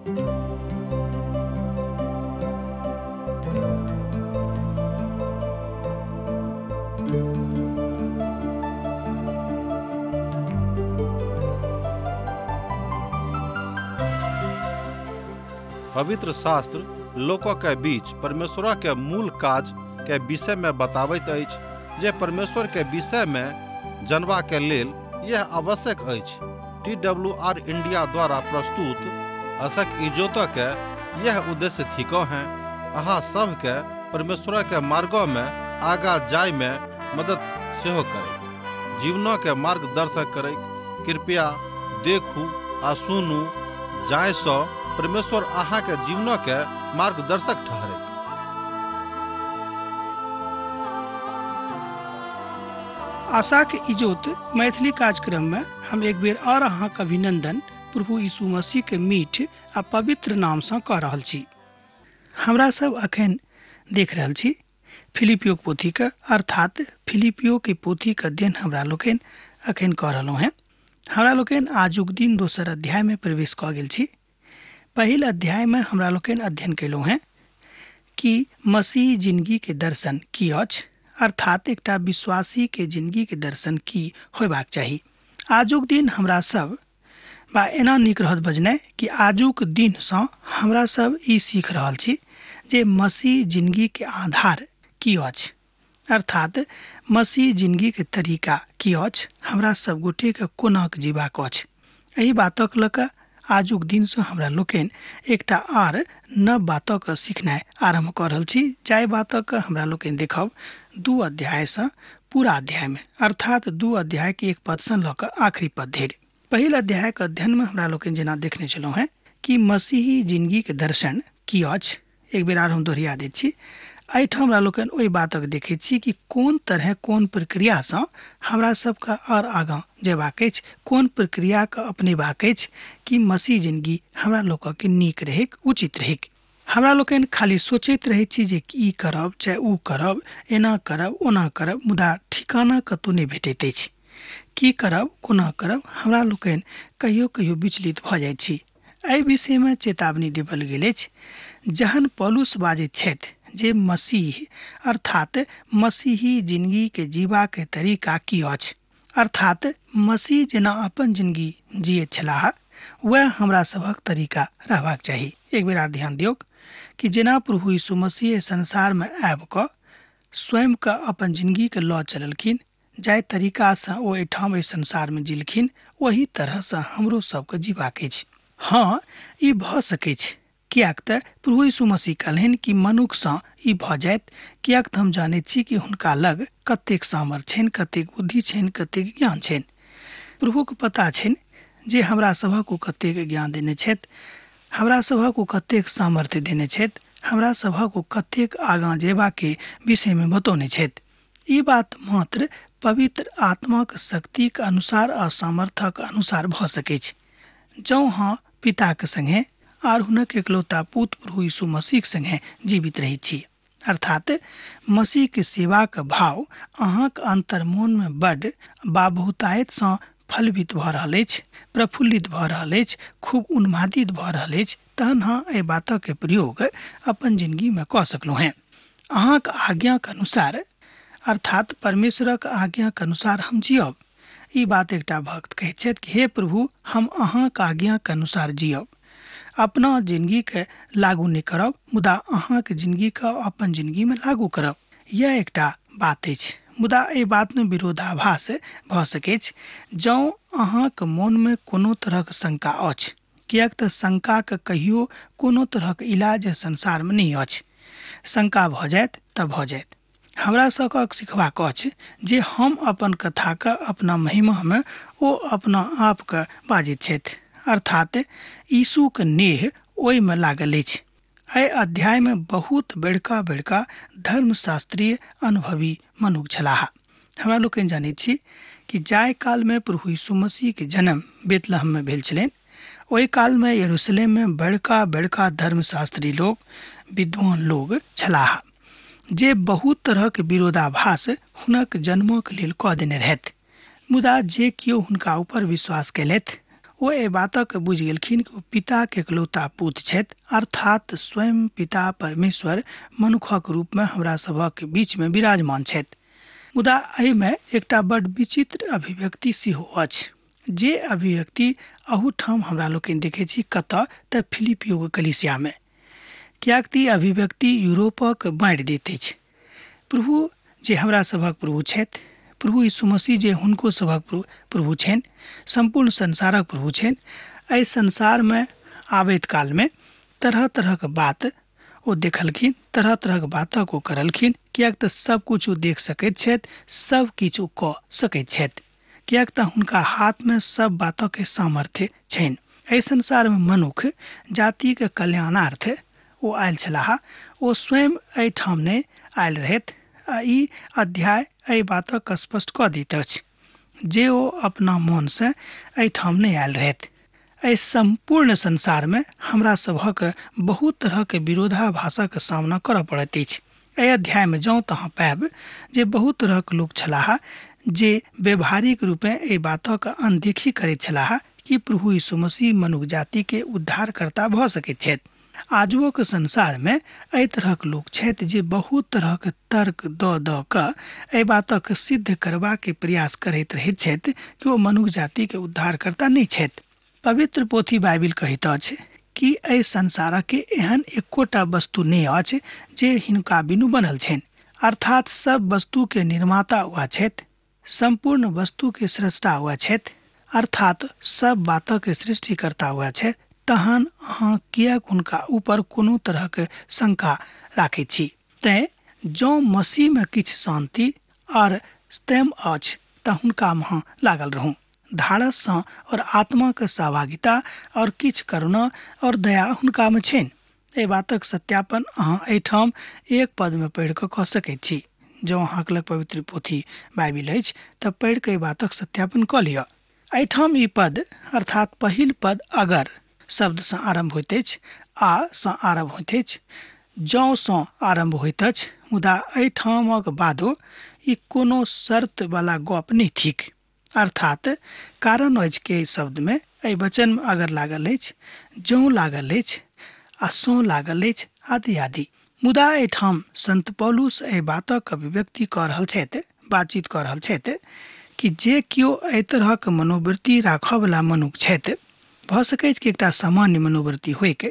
पवित्र शास्त्र लोकों के बीच परमेश्वर के मूल काज के विषय में बताबैत अछि जे परमेश्वर के विषय में जनबा के लेल यह आवश्यक अछि। TWR इंडिया द्वारा प्रस्तुत अशक इजोतो के यह उद्देश्य थिको हैं अहाँ सब के परमेश्वर के मार्गों में आगा जाय में मदद सेहो करे, जीवनों के मार्गदर्शक करे। कृपया देखू आ सुनू जाय सो परमेश्वर अहाँ के जीवनों के मार्गदर्शक ठहरे। आशा के इजोत मैथिली कार्यक्रम में हम एक बेर और अहाँ के अभिनंदन प्रभु यीशु मसीह के मीठ आ पवित्र नाम से कह रहल छी। हमरा सब अखन देख रहल छी फिलिपियो पोथी के, अर्थात फिलिपियो के पोथी के अध्ययन हमरा लोकन अखन कह रहलहुँ हैं। हमरा लोकन आजुक दिन दोसर अध्याय में प्रवेश कऽ गेल छी। पहिल अध्याय में हमरा लोकन अध्ययन केलहुँ हैं कि मसीह जिंदगी के दर्शन की अछि, अर्थात एकटा विश्वासी के जिंदगी के दर्शन की होयबाक चाही। आजुक दिन हमरा सब बा एना नीक रहत बजनाइ कि आजुक दिन सँ हमरा सब ई सीख रहल छी जे मसीह जिंदगी के आधार की अछि, अर्थात मसीह जिंदगी के तरीका की अछि, हमरा सब गोटे के कोना के जीबाक अछि। एही बातक लऽ कऽ आजुक दिन से हमरा लोकन एकटा आर नव बातक सीखनाइ आरंभ कर रहल छी। जाय बातक हमरा लोकन देखब 2 अध्याय से पूरा अध्याय में, अर्थात 2 अध्याय के 1 पद से लऽ कऽ आखिरी पद धरि। पहिल अध्याय के अध्ययन में हमरा लोकन जेना देखने छलहुँ हैं कि मसीही जिंदगी के दर्शन की अछि। एक बेर आर हम दोहरिया दैत छी। एहिठाम हमरा लोकन ओहि बातक देखैत छी कि कोन तरह कोन प्रक्रिया से हमरा सबके और आगाँ जेबाक अछि, कोन प्रक्रिया के अपनेबाक अछि कि मसीह जिंदगी हमरा लोक के नीक रहेक, उचित रहेक। हमरा लोकन खाली सोचैत रहै छी जे ई करब चाहे ऊ करब, एना करब ओना करब, मुदा ठिकाना कतौ नहि भेटैत अछि। की करब कोना करब हमरा लोकन कहियो कहियो विचलित भऽ जाइत छी। एहि विषय में चेतावनी देवल गेल अछि। जहन पौलुस बाजैत छथि जे मसीह अर्थात मसीही जिंदगी के जीवा के तरीका की अछि, अर्थात मसीह जेना अपन जिंदगी जियैत छलाह वह हमरा सबक तरीका रहबाक चाही। एक बेर आर ध्यान दियौ कि जेना प्रभु यीशु मसीह संसार में आबि कऽ स्वयं के अपन जिंदगी के लऽ चललखिन, जाहि तरीका से ओ एहिठाम एहि संसार में जिलखिन, वही तरह से हमरो सबके जीबाक अछि। हाँ, ई भऽ सकै छै, कियाक तऽ प्रभु यीशु मसीह कहलनि कि मनुख सँ ई भऽ जायत, कियाक तऽ हम जानैत छी कि हुनका लग कतेक सामर्थ छनि, कतेक बुद्धि छनि, कतेक ज्ञान छनि। प्रभु के पता छनि जे हमरा सभक ओ कतेक ज्ञान देने छथि, हमरा सभक ओ कतेक सामर्थ्य देने छथि, हमरा सभक ओ कतेक आगाँ जेबा के विषय में बतौने छथि। ई बात मात्र पवित्र आत्मा के शक्ति के अनुसार आ सामर्थ्यक अनुसार भऽ सकै छै। जँ हाँ पिता के संगे आर हुनक एकलौता पुत्र प्रभु यीशु मसीह के संगे जीवित रहै छी, अर्थात मसीह के सेवा के भाव अहाँक अंतर्मन में बड्ड बा बहुतायत सँ फलवित भऽ रहल अछि, प्रफुल्लित भऽ रहल अछि, खूब उन्मादित भऽ रहल अछि, तहन हाँ एहि बातक के प्रयोग अपन जिंदगी में कऽ सकलहुँ हैं। अहाँक आज्ञा के अनुसार अर्थात परमेश्वरक आज्ञा के अनुसार हम जियब। ई बात एकटा भक्त कहैत छथि कि हे प्रभु, हम अहाँक आज्ञा के अनुसार जियब, अपना जिंदगी के लागू नहीं करब, मुदा अहाँक जिंदगी के अपन जिंदगी में लागू करब। यह एकटा बात अछि, मुदा एहि बात में विरोधाभास भऽ सकै छै जँ अहाँक मन में कोनो तरहक शंका अछि, कियाक तऽ शंका के कहियो कोनो तरहक इलाज संसार में नहीं अछि। शंका भऽ जायत तऽ भऽ जायत। हमरा सबक सिखबाक अछि जे हम अपन कथा के अपना महिमा में ओ अपना आप के बाजैत छथि, अर्थात यीशु के नेह ओहि में लागल अछि। एहि अध्याय में बहुत बड़का बड़का धर्मशास्त्रीय अनुभवी मनुष्य छलाह। हमरा लोकनि जानैत छी कि जाहि काल में प्रभु यीशु मसीह के जन्म बेतलहम में भेल छलनि, ओहि काल में यरूशलेम में बड़का बड़का धर्मशास्त्री लोग, विद्वान लोग छलाह जे बहुत तरह के विरोधाभास हुनक जन्मक लेल कऽ देने रहथि। मुदा जे कियो हुनका ऊपर विश्वास केलथि वो ए बातक बुझ गेलखिन कि ओ पिता के एकलौता पुत्र छथि, अर्थात स्वयं पिता परमेश्वर मनुखक रूप में हमरा सभक बीच में विराजमान छथि। मुदा एहिमे एकटा बड़ विचित्र अभिव्यक्ति सेहो अछि, जे अभिव्यक्ति अहूठाम हमरा लोकनि देखै छी कतऽ तऽ फिलिपियो कलीसिया में, कियाक तऽ अभिव्यक्ति यूरोपक बाँटि दैत अछि। प्रभु जे हमरा सभक प्रभु छथि, प्रभु यीशु मसीह जे हुनको सभक प्रभु छनि, संपूर्ण संसारक प्रभु छनि, एहि संसार में आबैत काल में तरह तरह के बात ओ देखलखिन, तरह तरह के बातक ओ करलखिन, कियाक तऽ सब कुछ ओ देख सकैत छथि, सब किछु ओ कऽ सकैत छथि, कियाक तऽ हुनका हाथ में सब बातों के सामर्थ्य छनि। एहि संसार में मनुख जाति के कल्याणार्थ ओ आयल छलाह, ओ स्वयं एहिठाम नहि आयल रहथि। ई अध्याय एहि बातक स्पष्ट कऽ दैत अछि जे ओ अपना मन से एहिठाम नहि आयल रहथि। एहि संपूर्ण संसार में हमरा सभक बहुत तरह के विरोधाभासक सामना करऽ पड़ैत अछि। एहि अध्याय में जाउ तऽ पाएब जे बहुत तरह के लोग छलाह जे व्यवहारिक रूपे एहि बातक अनदेखी करैत छलाह कि प्रभु यीशु मसीह मनुष्य जाति के उद्धारकर्ता भऽ सकैत छथि। आजुक संसार में एहि तरहक लोक छथि जे बहुत तरह के तर्क दऽ कऽ एहि बातक सिद्ध करबा के प्रयास करैत रहैत छथि कि ओ मनुष्य जाति के उद्धारकर्ता नहि छथि। पवित्र पोथी बाइबिल कहैत अछि कि एहि संसारक के एहन एकोटा वस्तु नहि अछि जे हिनका बिनु बनल छनि, अर्थात सब वस्तु के निर्माता हुआ छथि, संपूर्ण वस्तु के सृष्टा हुआ छथि, अर्थात सब बातक के सृष्टिकर्ता हुआ छथि। तहन अहाँ किएक हुनका ऊपर कोनो तरह के शंका राखै छी? तैं जँ मसीह में किछु शांति और प्रेम अछि तऽ हुनका में लागल रहू, धारस सँ और आत्मा के सहभागिता और किछु करुणा और दया हुनका में छनि। एहि बातक सत्यापन अहाँ एहिठाम एक पद में पढ़ि कऽ कऽ सकैत छी। जँ अहाँक लग पवित्र पोथी बाइबिल अछि तऽ पढ़ि कऽ एहि बातक सत्यापन कऽ लिअ। एहिठाम ई पद अर्थात पहिल पद अगर शब्द सँ आरंभ होइत अछि, आ सँ आरंभ होइत अछि, जँ सँ आरंभ होइत अछि, मुदा एहिठामक बादो ई कोनो शर्त वाला गप नहि थिक, अर्थात कारण अछि के शब्द में एहि वचन में अगर लागल अछि, जँ लागल अछि आ सँ लागल अछि आदि आदि। मुदा एहिठाम संत पौलुस एहि बातक अभिव्यक्ति कऽ रहल छथि, बातचीत कऽ रहल छथि कि जे किओ एहि तरहक मनोवृत्ति राखऽ वाला मनुष्य छथि, भऽ सकै छै कि एकटा सामान्य मनोवृत्ति होइके,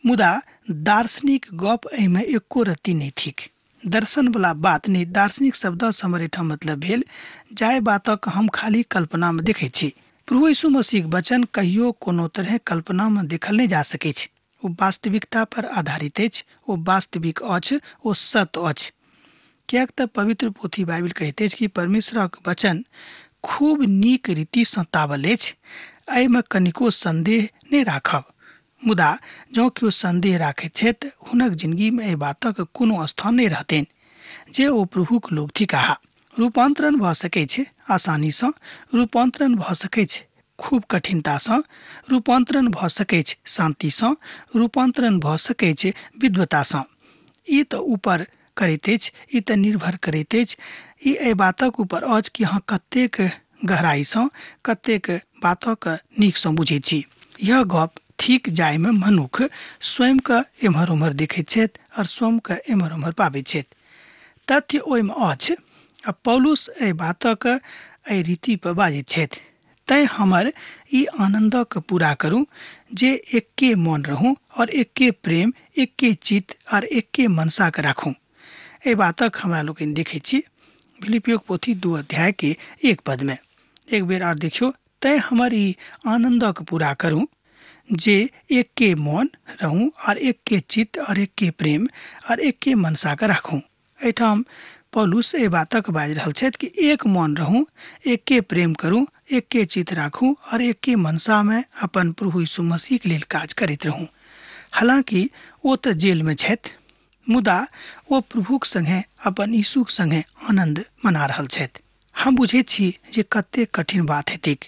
मुदा दार्शनिक गप एहिमे एको रत्ती नहि थिक। दर्शन वाला बात नहीं। दार्शनिक शब्द हमर एहिठाम मतलब भेल जाहि बातक हम खाली कल्पना में देखै छी। प्रभु यीशु मसीह वचन कहियो कोनो तरह कल्पना में देखल नहीं जा सकै छै। ओ वास्तविकता पर आधारित अछि, ओ वास्तविक अछि, ओ सत्य अछि। कियाक तऽ पवित्र पोथी बाइबिल कहैत अछि कि परमेश्वरक वचन खूब नीक रीति सँ ताबल अछि, एहिमे कनिको संदेह नहीं राखब। मुदा जँ केओ संदेह राखैत छथि, हुनक जिंदगी में एहि बातक कोनो स्थान नहीं रहतनि जे ओ प्रभुक लोक थिकाह। रूपांतरण भऽ सकै छै आसानी सँ, रूपांतरण भऽ सकै छै खूब कठिनता सँ, रूपांतरण भऽ सकै छै शांति सँ, रूपांतरण भऽ सकै छै विद्वता सँ। ई तऽ ऊपर करैत अछि, ई तऽ निर्भर करैत अछि, ई एहि बातक ऊपर अछि कि अहाँ कतेक गहराई सँ, कतेक बातक नीक सँ बुझैत छी। यह गप ठीक जाय में मनुख स्वयं के एम्हर उम्हर देखैत छथि और स्वयं के एम्हर उम्हर पाबैत छथि। तथ्य ओहिमे अछि आ पौलुस एहि बातक एहि रीति पर बाजैत छथि। तैं हमर ई आनंदक पूरा करू जे एके मन रहू और एके प्रेम, एके चित्त और एके मनसा के राखू। एहि बातक हमरा लोकनि देखै छी फिलिपियो पोथी 2 अध्याय के 1 पद में। एक बेर और देखियो, तैं हमर ई आनंदक पूरा करू जे एके मन रहू और एके चित्त और एके प्रेम और एके मनसा के राखू। एहिठाम पौलुस एहि बातक बाजि रहल छथि कि एक मन रहू, एके प्रेम करू, एके चित्त राखू और एके मनसा में अपन प्रभु यीशु मसीह के लेल काज करैत रहू। हालांकि ओ तऽ जेल में छथि, मुदा ओ प्रभुक संगे अपन यीशुक संगे आनंद मना रहल छथि। हम बुझैत छी जे कतेक कठिन बात हेतैक,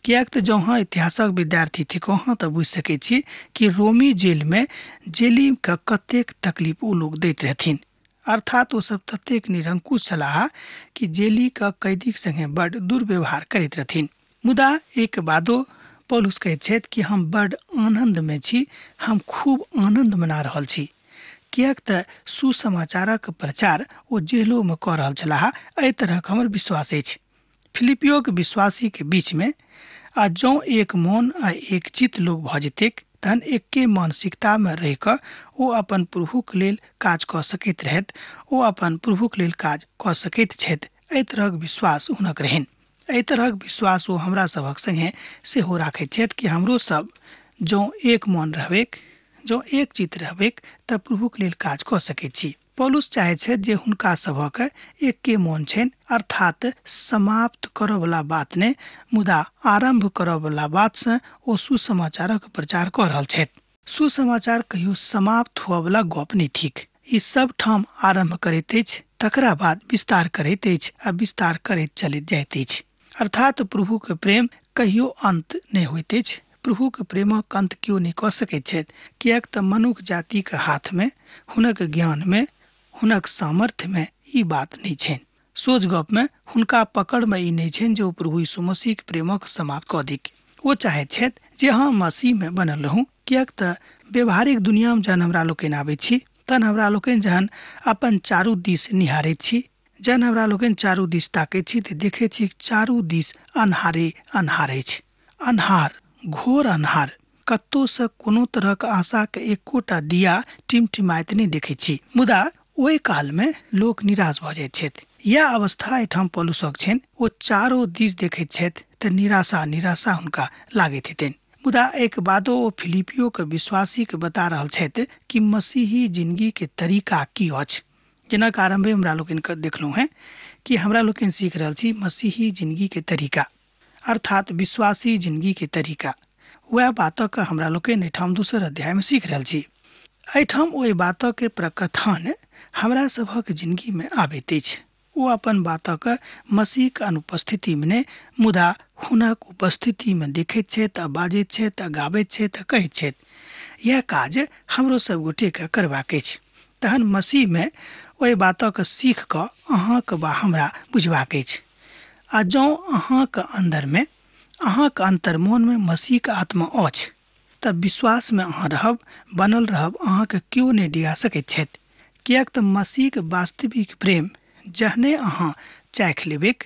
कियाक तऽ जँ अहाँ इतिहासक विद्यार्थी थिक अहाँ तऽ बुझि सकैत छी कि रोमी जेल में जेली के कतेक तकलीफ ओ लोग दैत रहथिन। अर्थात ओ सब ततेक निरंकुश छलाह कि जेली के कैदी संगे बड़ दुर्व्यवहार करैत रहथिन। मुदा एक बादो पौलुस कहैत छथि कि हम बड़ आनंद में छी, हम खूब आनंद मना रहल छी, किएक तऽ सुसमाचारक प्रचार ओ जेलो में कऽ रहल छलाह। एहि तरहक हमर विश्वास अछि। फिलिपियो के विश्वासी के बीच में आ जौं एक मन आ एक चित्त लोग भऽ जेतैक तहन एके मानसिकता में रहि कऽ ओ अपन प्रभुक लेल काज कऽ सकैत रहथि, ओ अपन प्रभुक लेल काज कऽ सकैत छथि। एहि तरहक विश्वास हुनक रहनि। एहि तरहक विश्वास ओ हमरा सभक संगे सेहो राखैत छथि कि हमरो सब जौं एक मन रहबैक, जौं एक चित्त रहबैक तऽ प्रभुक लेल काज कऽ सकैत छी। पौलुस चाहैत छथि जे हुनका सभक एके मन छनि, अर्थात समाप्त करऽ वाला बात ने, मुदा आरंभ करऽ वाला बात से ओ सुसमाचारक प्रचार कऽ रहल छथि। सुसमाचार कहियो समाप्त हुअ वाला गप नहि थिक। ई सब ठाम आरंभ करैत अछि, तकरा बाद विस्तार करैत अछि आ विस्तार करैत चलैत जाइत अछि। अर्थात प्रभु के प्रेम कहियो अंत नहि होइत अछि। प्रभु के प्रेमक अंत केओ नहि कऽ सकैत छथि, किएक तऽ मनुष्य जाति के हाथ में, हुनक ज्ञान में, हुनक सामर्थ्य में ई बात नहीं छनि। सोझ गप में हुनका पकड़ में ई नहीं छनि जे ओ प्रभु यीशु मसीह के प्रेमक समाप्त कऽ दी। ओ चाहैत छथि जे हम मसीह में बनल रहूं, किएक तऽ व्यवहारिक दुनिया में जहन हमरा लोकनि आबैत छी तहन हमरा लोकनि जहन अपन चारू दिस निहारैत छी, जहन हमरा लोकनि चारू दिस ताकैत छी तऽ देखैत छी चारू दिस अन्हारे अन्हार अछि। अन्हार, घोर अन्हार, कतौ से कोनो तरहक आशा के एकोटा दिया टिमटिमाइत नहीं देखैत छी। मुदा ओहि काल में लोक निराश भऽ जाइत छथि। यह अवस्था एहिठाम पौलुसक छनि। ओ चारो दिस देखैत छथि तऽ निराशा निराशा हुनका लागैत हेतनि। मुदा एक बादो ओ फिलिपियो के विश्वासी के बता रहल छथि कि मसीही जिंदगी के तरीका की अछि। जेना आरंभ में हमरा लोकनि के देखलहुँ हैं कि हमरा लोकनि सीख रहल छी मसीही जिंदगी के तरीका, अर्थात विश्वासी जिंदगी के तरीका। वह बातक हमरा लोकनि एहिठाम दोसर अध्याय में सीख रहल छी। एहिठाम ओहि बातक के प्रकथन हमरा सभक जिंदगी में आबैत अछि। ओ अपन बातक मसीह के अनुपस्थिति में नहि, मुदा हुनक उपस्थिति में देखैत छथि आ बाजैत छथि आ गाबैत छथि आ कहैत छथि। यह काज हमरो सब गोटे के करबाक अछि। तहन मसीह में ओहि बातक सीख कऽ अहाँक वा हमरा बुझबाक अछि। आ जौं अहाँक अंदर में, अहाँक अंतर्मन में मसीह के आत्मा अछि तब विश्वास में अहाँ रहब, बनल रहब, अहाँके केओ नहीं डिगा सकैत छथि। किएक तऽ मसीह के वास्तविक प्रेम जहने अहाँ चाखि लेबेक,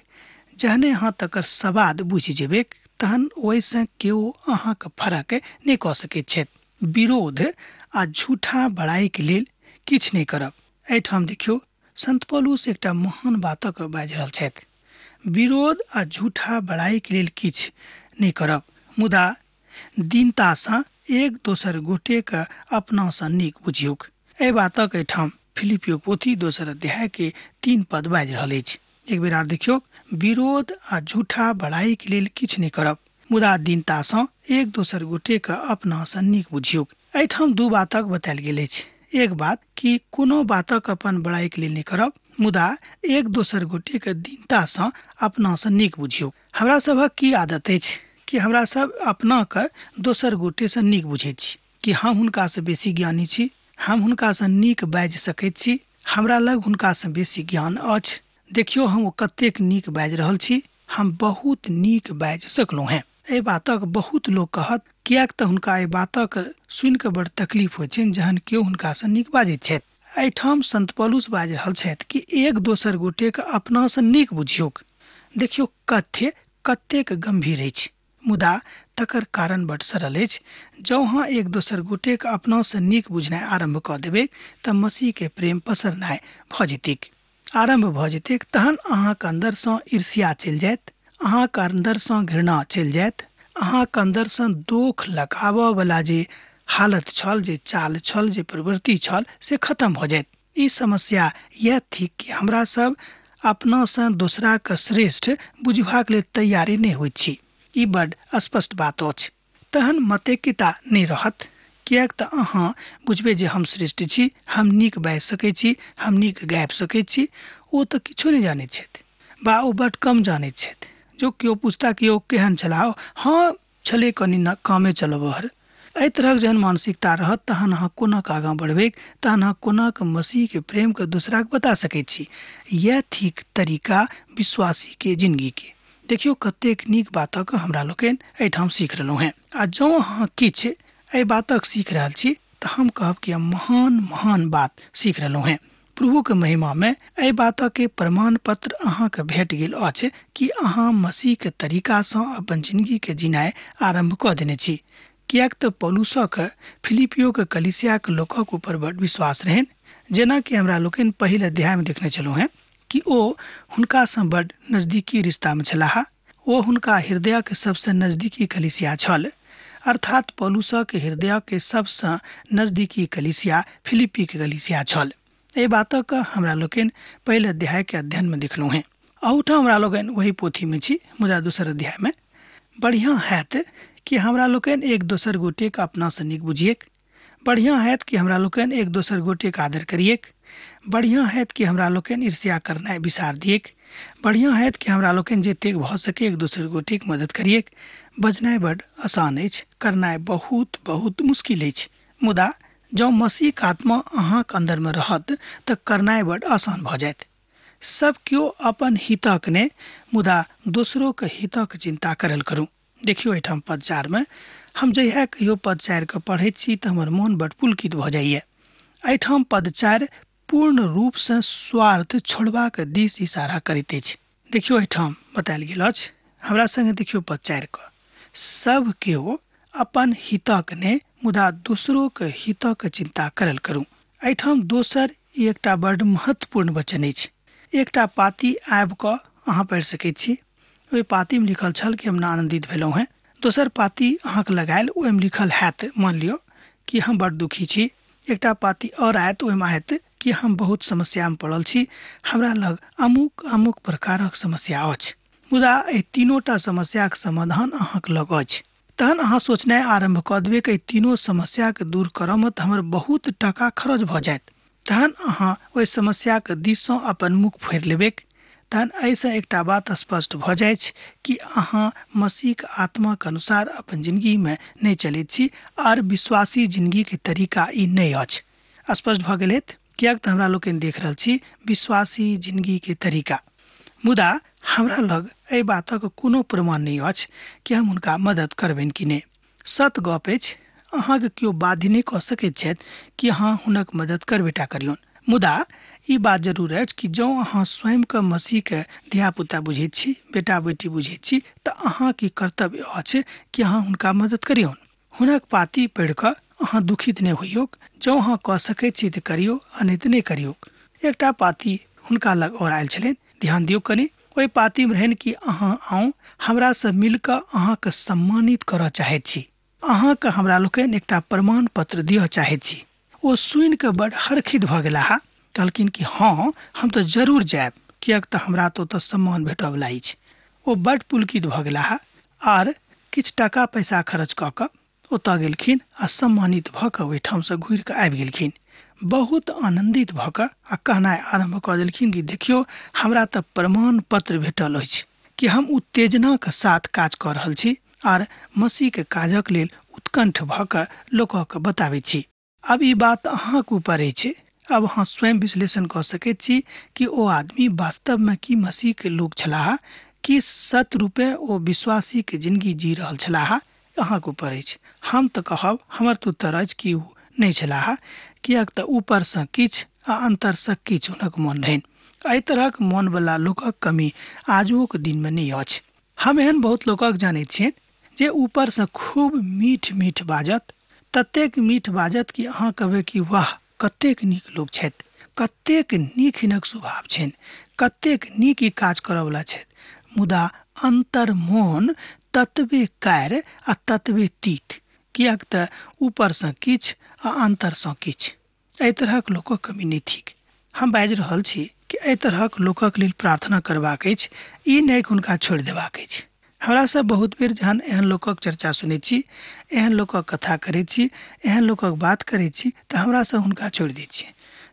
जहने अहाँ तकर स्वाद बुझि जेबेक, तहन ओहिसँ केओ अहाँके फरक नहीं कऽ सकैत छथि। विरोध आ झूठा बड़ाई के लेल किछु नहीं करब। एहिठाम देखियौ संत पौलुस एकटा महान बातक बाजि रहल छथि। विरोध आ झूठा बड़ाई के लेल किछु नहीं करब, मुदा दीनतासँ एक दोसर गोटे के अपनासँ नीक बुझियौक। एहि बातक एहिठाम फिलिपियो पोथी दोसर अध्याय के 3 पद बाजि रहल अछि। एक बेर आर देखियौ, विरोध आ झूठा बड़ाई के लेल किछु नहीं करब, मुदा दीनतासँ एक दोसर गोटे के अपनासँ नीक बुझियौक। एहिठाम 2 बातक बतायल गेल अछि। एक बात कि कोनो बातक अपन बड़ाई के लेल नहीं करब, मुदा एक दोसर गोटे के दीनतासँ अपनासँ नीक बुझियौ। हमरा सभक की आदत अछि कि हमरा सब अपना के दोसर गोटे से नीक बुझैत छी कि हम हुनका से बेसी ज्ञानी छी, हम हुनका से नीक बाजि सकैत छी, हमरा लग हुनका से बेसी ज्ञान अछि। देखियौ हम कतेक नीक बाजि रहल छी, हम बहुत नीक बाजि सकलहुँ हैं। एहि बातक बहुत लोग कहत, किएक तऽ हुनका एहि बातक सुनि कऽ बड़ तकलीफ होइत छनि जहन केओ हुनका से नीक बाजैत छथि। एहिठाम संत पौलुस बाजि रहल छथि कि एक दोसर गोटे के अपनासँ नीक बुझियौक। देखियौ कथ्य कतेक गंभीर अछि, मुदा तकर कारण बड़ सरल अछि। जँ अहाँ एक दोसर गोटे के अपनासँ नीक बुझनाइ आरंभ कऽ देबै तऽ मसीह के प्रेम पसरनाइ भऽ जेतैक, आरंभ भऽ जेतैक। तहन अहाँके अन्दरसँ ईर्ष्या चलि जायत, अहाँके अन्दरसँ घृणा चलि जायत, अहाँके अन्दरसँ दोख लगाबऽ वाला जे हालत छल, जे चाल छल, जे प्रवृत्ति छल, से खत्म भऽ जायत। ई समस्या यह थी कि हमरा सब अपनासँ दोसरा के श्रेष्ठ बुझबाक लेल तैयारी नहीं होइत छी। ई बड़ स्पष्ट बात अछि। तहन मतैकिता नहीं रहत, किएक तऽ अहाँ बुझबै जे हम श्रेष्ठ छी, हम नीक बाजि सकैत छी, हम नीक गाबि सकैत छी। ओ तऽ किछो नहीं जानैत छथि, बा ओ बड़ कम जानैत छथि। जो केओ पूछता कि ओ केहन छलाह, हाँ छलै कनि न कामे चलबहर। एहि तरहक जहन मानसिकता रहत तहन अहाँ कोना कऽ आगाँ बढ़बै, तहन अहाँ कोना कऽ मसीह के प्रेम के दूसरा के बता सकैत छी। यह ठीक तरीका विश्वासी के जिंदगी के, देखियो कतेक नीक बातक हमरा लोकनि एहिठाम सीख रहलहुँ हैं। आ जँ अहाँ किछु एहि बातक सीख रहल छी तऽ हम कहब कि महान महान बात सीख रहलहुँ हैं। प्रभुके महिमामे एहि बातके प्रमाण पत्र अहाँके भेट गेल अछि कि अहाँ मसीहके तरीकासँ अपन जिन्दगीके जिनाइ आरम्भ कऽ देने छी। किएक तऽ पौलुसक फिलिपियोके कलीसियाके लोकक ऊपर बड़ विश्वास रहनि, जेना कि हमरा लोकनि पहिल अध्यायमे देखने छलहुँ हैं कि ओ हुनकासँ बड़ नजदीकी रिश्तामे छलाह। ओ हुनका हृदयके सबसँ नजदीकी कलीसिया छल, अर्थात पौलुसक हृदयके सबसँ नजदीकी कलीसिया फिलिपीके कलीसिया छल। एहि बातक हमरा लोकनि पहिल अध्यायके अध्ययनमे देखलहुँ हैं। अहूठाम हमरा लोकनि वही पोथीमे छी, मुदा दोसर अध्यायमे। बढ़िआँ हैत कि हमरा लोकनि एक दोसर गोटेके अपनासँ नीक बुझिएक। बढ़िआँ हैत कि हमरा लोकनि एक दोसर गोटेके आदर करिएक। बढ़िआँ हैत कि हमरा लोकनि ईर्ष्या करनाइ बिसार दिएक। बढ़िआँ हैत कि हमरा लोकनि जतेक भऽ सके एक दोसर गोटेके मदद करिएक। बजनाइ बड्ड आसान अछि, करनाइ बहुत बहुत मुश्किल अछि। मुदा जँ मसीहके आत्मा अहाँके अन्दरमे रहत तऽ करनाइ बड्ड आसान भऽ जायत। सब केओ अपन हितक ने, मुदा दोसरोके हितक चिन्ता करल करूँ। देखियौ एहिठाम पद 4 में हम जहिया कहियो पद 4 के पढ़ैत छी तऽ हमर मोन बड्ड पुलकित भऽ जाइए। एहिठाम पद 4 पूर्ण रूपसँ स्वार्थ छोड़बाक दिस इशारा करैत अछि। देखियौ एहिठाम बतायल गेल अछि, हमरा संगे देखियौ पद 4 के। सब केओ अपन हितक ने, मुदा दोसरोके हितक चिन्ता करल करूँ। एहिठाम दोसर ई एकटा बड्ड महत्वपूर्ण वचन अछि। एकटा पाती आबि कऽ अहाँ पढ़ि सकैत छी। ओहि पातीमे लिखल छल कि हम आनन्दित भेलहुँ हैं। दोसर पाती अहाँके लगायल, ओहिमे लिखल हैत, मान लियौ कि हम बड्ड दुखी छी। एकटा पाती और आयत, ओहिमे आयत कि हम बहुत समस्यामे पड़ल छी, हमरा लग अमुक अमुक प्रकारक समस्या अछि। मुदा एहि तीनोटा समस्याके समाधान अहाँके लग अछि। तहन अहाँ सोचनाइ आरम्भ कऽ देबै कि तीनों समस्याके दूर करऽमे तऽ हमर बहुत टाका खर्च भऽ जायत। तहन अहाँ ओहि समस्याके दिससँ अपन मुख फेर लेबै। तहन एहिसँ एकटा बात स्पष्ट भऽ जाइ छै कि अहाँ मसीहके आत्माके अनुसार अपन जिन्दगीमे नहि चलैत छी, आर विश्वासी जिन्दगीके तरीका ई नहि अछि। स्पष्ट भऽ गेल हैत, किएक तऽ हमरा लोकनि देख रहल छी विश्वासी जिन्दगीके तरीका। मुदा हमरा लग एहि बातक कोनो प्रमाण नहि अछि कि हम हुनका मदद करबनि कि नहि। सत गप अछि, अहाँके केओ बाध्य नहि कऽ सकैत छथि कि अहाँ हुनक मदद करबेटा करियौन। मुदा ई बात जरूर अछि कि जँ अहाँ स्वयंके मसीहके धियापुता बुझैत छी, बेटा बेटी बुझैत छी, तऽ अहाँके कर्तव्य अछि कि अहाँ हुनका मदद करियौन। हुनक पाती पढ़ि कऽ अहाँ दुखित नहि होइयौ। जँ अहाँ कऽ सकैत छी तऽ करियौ, आ नहि तऽ नहि करियौ। एकटा पाती हुनका लग और आयल छलनि, ध्यान दियौ कनि। ओहि पातीमे रहनि कि अहाँ आउ, हमरासँ मिल कऽ अहाँके सम्मानित करऽ चाहैत छी, अहाँके हमरा लोकनि एकटा प्रमाण पत्र दिअ चाहैत छी। ओ सुनि कऽ बड्ड हर्षित भऽ गेलाह। कहलखिन कि हाँ, हम तऽ जरूर जायब, किएक तऽ हमरा तऽ ओतऽ सम्मान भेटऽवला अछि। ओ बड्ड पुलकित भऽ गेलाह आर किछु टाका पैसा खर्च कऽ कऽ ओतऽ गेलखिन आ सम्मानित भऽ कऽ ओहिठामसँ घुरि कऽ आबि गेलखिन। बहुत आनन्दित भऽ कऽ आ कहनाइ आरम्भ कऽ देलखिन कि देखियौ, हमरा तऽ प्रमाण पत्र भेटल अछि कि हम उत्तेजनाके साथ काज कऽ रहल छी आर मसीहके काजक लेल उत्कण्ठ भऽ कऽ लोकके बताबैत छी। अब ई बात अहाँके ऊपर अछि। अब अहाँ स्वयं विश्लेषण कऽ सकैत छी कि ओ आदमी वास्तवमे की मसीहके लोक छलाह, कि सत रूपे ओ विश्वासीके जिन्दगी जी रहल छलाह। अहाँके ऊपर अछि। हम तऽ कहब, हमर तऽ उत्तर अछि कि ओ नहि छलाह, किएक तऽ ऊपरसँ किछु आ अन्तरसँ किछु हुनक मोन रहनि। एहि तरहक मोनवला लोकक कमी आजुक दिनमे नहि अछि। हम एहन बहुत लोकक जानैत छियनि जे ऊपरसँ खूब मीठ मीठ बाजत, ततेक मीठ बाजत कि अहाँ कहबै कि वाह, कतेक नीक लोक छथि, कतेक नीक हिनक स्वभाव छनि, कतेक नीक ई काज करऽवला छथि। मुदा अंतर मोन ततबे कार आ ततबे तीत, किएक तऽ ऊपरसँ किछु आ अन्तरसँ किछु। एहि तरहक लोकक कमी नहि थिक। हम बाजि रहल छी कि एहि तरहक लोकक लेल प्रार्थना करबाक अछि, ई नहि कि हुनका छोड़ि देबाक अछि। हमरा सब बहुत बेर जहन एहन लोकक चर्चा सुनैत छी, एहन लोकक कथा करैत छी, एहन लोकक बात करैत छी, तऽ हमरा सब हुनका छोड़ि दैत छी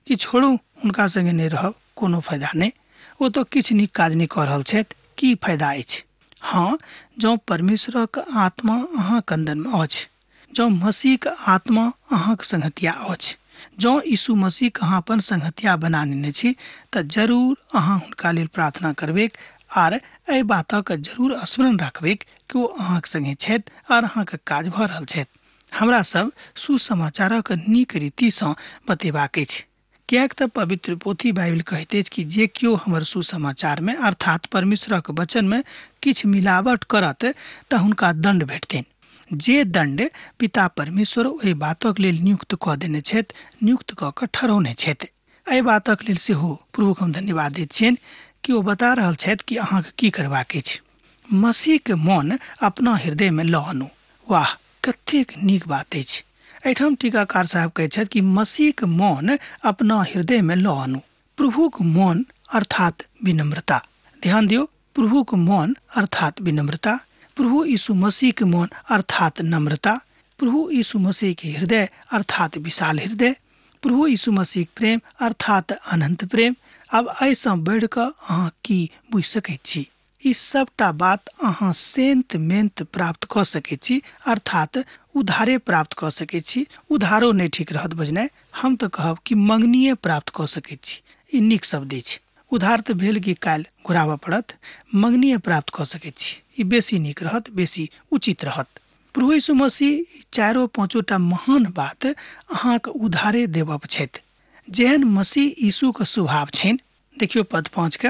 कि छोड़ू, हुनका संगे नहि रहब, कोनो फायदा नहि। ओ तऽ किछु नीक काज नहि कऽ रहल छथि, की फायदा अछि। हाँ, जँ परमेश्वरक आत्मा अहाँके अन्दरमे अछि, जँ मसीहके आत्मा अहाँके संगतिया अछि, जँ यीशु मसीहके अहाँ अपन संगतिया बना लेने छी, तऽ जरूर अहाँ हुनका लेल प्रार्थना करबै आर एहि बातक जरूर स्मरण रखबै कि ओ अहाँक संगे छथि और अहाँक काज भऽ रहल छथि। हमरा सब सुसमाचारक नीक रीतिसँ बतेबाक अछि, किएक तऽ पवित्र पोथी बाइबल कहैत अछि कि जे केओ हमर सुसमाचारमे अर्थात परमेश्वरक वचनमे किछु मिलावट करत तऽ हुनका दण्ड भेटतनि। जे दण्ड पिता परमेश्वर ओहि बातक लेल नियुक्त कऽ देने छथि, नियुक्त कऽ कऽ ठहरौने छथि। एहि बातक लेल सेहो प्रभुक हम धन्यवाद दैत छियनि कि ओ बता रहल छथि कि अहाँके की करबाक अछि। मसीहके मोन अपना हृदयमे लऽ आनू। वाह, कतेक नीक बात अछि। एहिठाम टीकाकार साहब कहैत छथि कि मसीहके मोन अपना हृदयमे लऽ आनू। प्रभुक मोन अर्थात विनम्रता। ध्यान दियौ, प्रभुक मोन अर्थात विनम्रता। प्रभु यीशु मसीह के मौन अर्थात नम्रता। प्रभु यीशु मसीह के हृदय अर्थात विशाल हृदय। प्रभु यीशु मसीह के प्रेम अर्थात अनंत प्रेम। अब ऐसा बढ़ कऽ अहाँ की बुझि सकैत छी? ई सबटा बात अहाँ सेंत मेंत प्राप्त कऽ सकैत छी, अर्थात उधारे प्राप्त कऽ सकैत छी। उधारो नहि ठीक रहत बजनाइ, हम तऽ कहब कि मंगनिये प्राप्त कऽ सकैत छी। ई नीक शब्द अछि। उधार तऽ भेल कि काल्हि घुराबऽ पड़त, मंगनिये प्राप्त कऽ सकैत छी। ई बेसी नीक रहत, बेसी उचित रहत। प्रभु यीशु मसीह 4-5टा महान बात अहाँके उधारे देबऽ छथि। जेहन मसीह यीशुके स्वभाव छनि, देखियौ पद 5 के,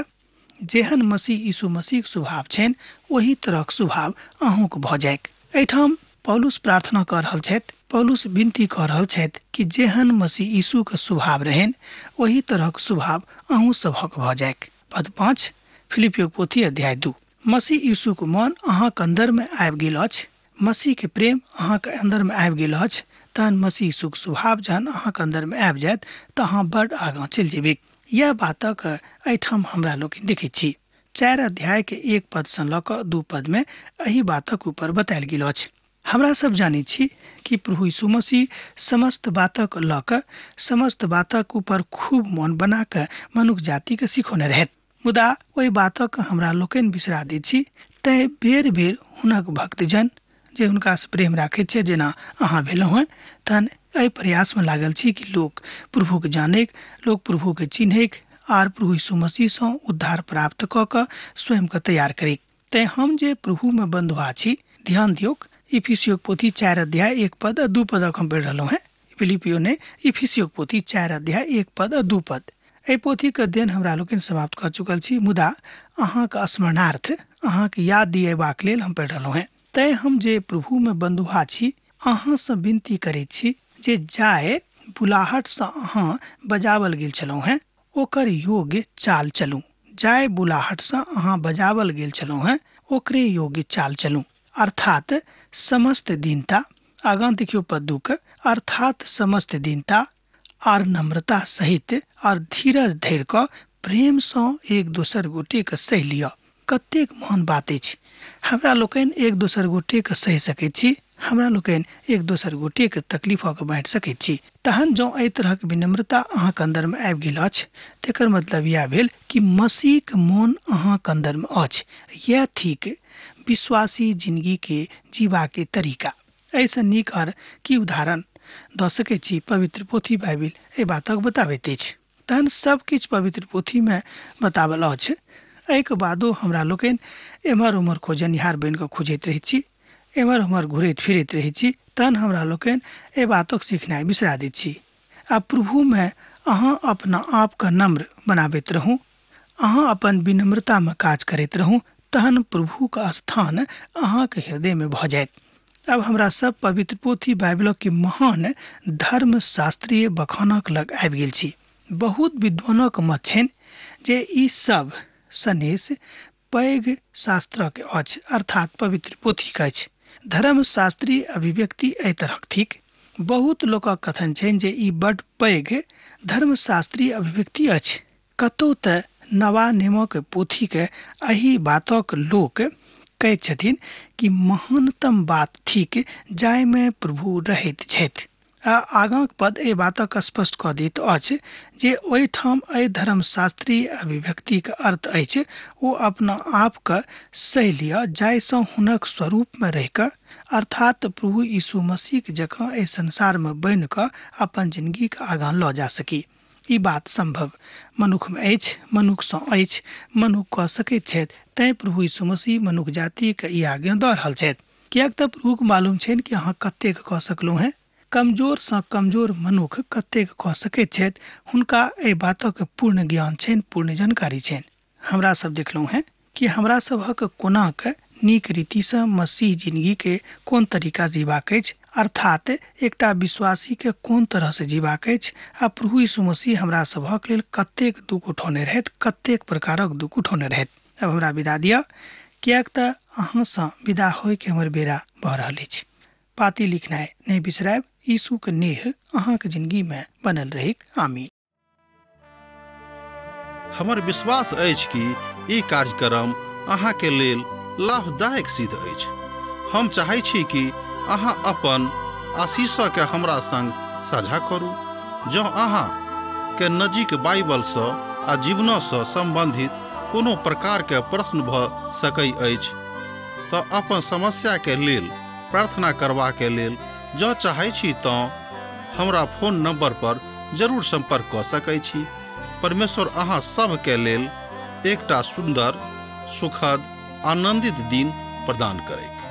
जेहन मसीह यीशु मसीहके स्वभाव छनि ओही तरहक स्वभाव अहूँके भऽ जायक। एहिठाम पौलुस प्रार्थना कऽ रहल छथि, पौलुस विनती कऽ रहल छथि कि जेहन मसीह यीशुके स्वभाव रहनि ओही तरहक स्वभाव अहूँ सभक भऽ जायक। पद 5 फिलिपियो पोथी अध्याय 2। मसीह यीशुके मन अहाँके अन्दरमे आबि गेल अछि, मसीहके प्रेम अहाँके अन्दरमे आबि गेल अछि, तहन मसीह यीशुके स्वभाव जहन अहाँके अन्दरमे आबि जायत तऽ अहाँ बड्ड आगाँ चलि जेबै। यह बातक एहिठाम हमरा लोग देखैत छी। 4 अध्याय के 1 पद से लऽ कऽ 2 पद में एही बातक ऊपर बतायल गेल अछि। हमरा सब जानै छी कि प्रभु यीशु मसीह समस्त बातक लऽ कऽ समस्त बातक ऊपर खूब मन बना कऽ मनुष्य जाति के सिखौने रहथि। मुदा ओहि बातक हमरा लोकनि बिसरा दै छी। तैं बेर बेर हुनक भक्तजन जे हुनका से प्रेम राखैत छै, जेना अहाँ भेलहुँ हैं, तहन एहि प्रयासमे लागल छी कि लोक प्रभुके जानैक, लोक प्रभुके चिन्हैक आर प्रभु यीशु मसीहसँ उद्धार प्राप्त कऽ कऽ स्वयंके तैयार करी। तैं हम जे प्रभुमे बंधुआ छी, ध्यान दियौक, इफिसियो पोथी 4 अध्याय 1 पद और 2 पद हम पढ़ि रहलहुँ हैं। फिलिपियो ने इफिसियो पोथी 4 अध्याय 1 पद और 2 पद। एहि पोथीके अध्ययन हमरा लोकनि समाप्त कऽ चुकल छी, मुदा अहाँके स्मरणार्थ, अहाँके याद दिएबाक लेल हम पढ़ि रहलहुँ हैं। तैं हम जे प्रभुमे बंधुआ छी, अहाँसँ विनती करैत छी जे जाय बुलाहटसँ अहाँ बजावल गेल छलहुँ हैं ओकर योग्य चाल चलू। जाय बुलाहटसँ अहाँ बजावल गेल छलहुँ हैं ओकरे योग्य चाल चलू, अर्थात समस्त दीनता। आगाँ देखियो पद 2 के, अर्थात समस्त दीनता और नम्रता सहित और धीरज धरि कऽ प्रेमसँ एक दोसर गोटे के सहि लिअ। कतेक महान बात अछि। हमरा लोकनि एक दोसर गोटे के सहि सकैत छी, हमरा लोकनि एक दोसर गोटे के तकलीफक बाँटि सकैत छी। तहन जँ एहि तरहक विनम्रता अहाँके अन्दरमे आबि गेल अछि, तेकर मतलब यह भेल कि मसीहके मोन अहाँके अन्दरमे अछि। यह थिक विश्वासी जिंदगी के जीवा के तरीका। ऐसा नीक और की उदाहरण दऽ सकैत छी? पवित्र पोथी बाइबिल एहि बातक बताबैत अछि। तहन सब किछु पवित्र पोथीमे बतावल अछि। एहिके बादो हमरा लोकनि एम्हर उम्हर खोजनिहार बनि कऽ खोजैत रहैत छी, एम्हर उम्हर घुरैत फिरैत रहैत छी, तहन हमरा लोकनि एहि बातक सिखनाइ बिसरा दैत छी। आ प्रभुमे अहाँ अपना आपके नम्र बनाबैत रहू, अहाँ अपन विनम्रतामे काज करैत रहू, तहन प्रभुके स्थान अहाँके हृदयमे भऽ जायत। अब हमरा सब पवित्र पोथी बाइबलक के महान धर्मशास्त्रीय बखानक लग आबि गेल छी। बहुत विद्वानक मत छनि जे ई सब सनेश पैघ शास्त्रक अछि, अर्थात पवित्र पोथीक अछि। धर्मशास्त्रीय अभिव्यक्ति एहि तरहक थिक। बहुत लोकक कथन छनि जे ई बड्ड पैघ धर्मशास्त्रीय अभिव्यक्ति अछि। कतौ तऽ नवा नियमक पोथीके एही बातक लोक कहैत छथिन कि महानतम बात थिक जाहिमे प्रभु रहैत छथि। आगाँ पद एहि बातक स्पष्ट कऽ दैत अछि जे ओहिठाम एहि धर्मशास्त्रीय अभिव्यक्तिके अर्थ अछि ओ अपना आपके सहि लिअ जाहिसँ हुनक स्वरूपमे रहि कऽ, अर्थात प्रभु यीशु मसीह जकाँ एहि संसारमे बनि कऽ अपन जिंदगीके आगाँ लऽ जा सकी। ई बात संभव मनुख में अछि, मनुख सँ अछि, मनुख कऽ सकैत छथि। तैं प्रभु यीशु मसीह मनुख जाति के ई आज्ञा दऽ रहल छथि, कियाक तऽ प्रभु के मालूम छनि कि अहाँ कतेक कऽ सकलहुँ हैं। कमजोर सँ कमजोर मनुख कतेक कऽ सकैत छथि, हुनका एहि बातक पूर्ण ज्ञान छनि, पूर्ण जानकारी छनि। हमरा सब देखलहुँ हैं कि हमरा सभक कोना के नीक रीति सँ मसीह जिंदगी के कोन तरीका जीबाक अछि, अर्थात एकटा विश्वासी के कोन तरह से जीबाक अछि। आ प्रभु यीशु मसीह हमरा सभक लेल कतेक दुख उठौने रहथि, कतेक प्रकारक दुख उठौने रहथि। अब हमरा विदा दिअ, कियाक तऽ अहाँ सँ विदा होय के हमर बेरा भऽ रहल अछि। पाती लिखनाइ नहि बिसरायब। यीशु के नेह अहाँ के जिंदगी में बनल रहिक। आमीन। हमर विश्वास अछि कि ई कार्यक्रम अहाँ के लेल लाभदायक सिद्ध अछि। हम चाहै छी कि अहाँ अपन आशीषों के हमरा संग साझा करू। जँ अहाँ के नजीक बाइबल सँ आ जीवनों सँ संबंधित कोनो प्रकार के प्रश्न भऽ सकै अछि तऽ अपन समस्या के लेल प्रार्थना करबा के लेल जँ चाहै छी तऽ हमरा फोन नंबर पर जरूर संपर्क कऽ सकै छी। परमेश्वर अहाँ सब के लेल एकटा सुंदर, सुखद, आनंदित दिन प्रदान करैक।